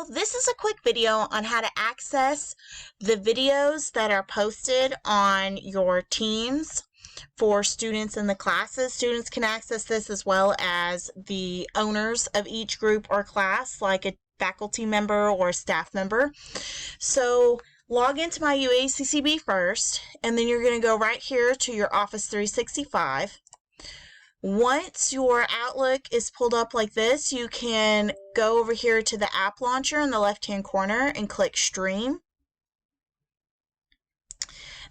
this is a quick video on how to access the videos that are posted on your Teams for students in the classes. Students can access this as well as the owners of each group or class, like a faculty member or staff member. So log into my UACCB first, and then you're going to go right here to your Office 365. Once your Outlook is pulled up like this, you can go over here to the app launcher in the left-hand corner and click Stream.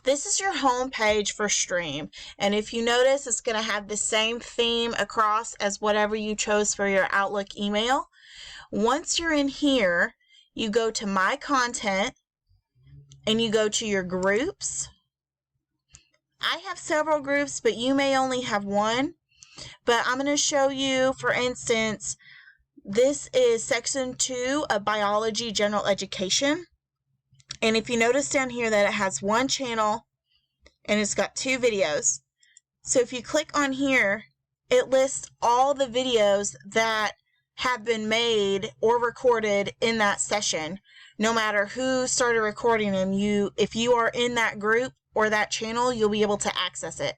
This is your home page for Stream, and if you notice, it's going to have the same theme across as whatever you chose for your Outlook email. Once you're in here, you go to My Content and you go to your groups. I have several groups, but you may only have one. But I'm going to show you, for instance, this is section 2 of Biology General Education. And if you notice down here that it has one channel and it's got 2 videos. So if you click on here, it lists all the videos that have been made or recorded in that session. No matter who started recording them, if you are in that group or that channel, you'll be able to access it.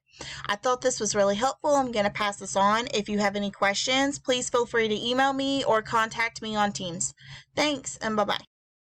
I thought this was really helpful. I'm going to pass this on. If you have any questions, please feel free to email me or contact me on Teams. Thanks, and bye-bye.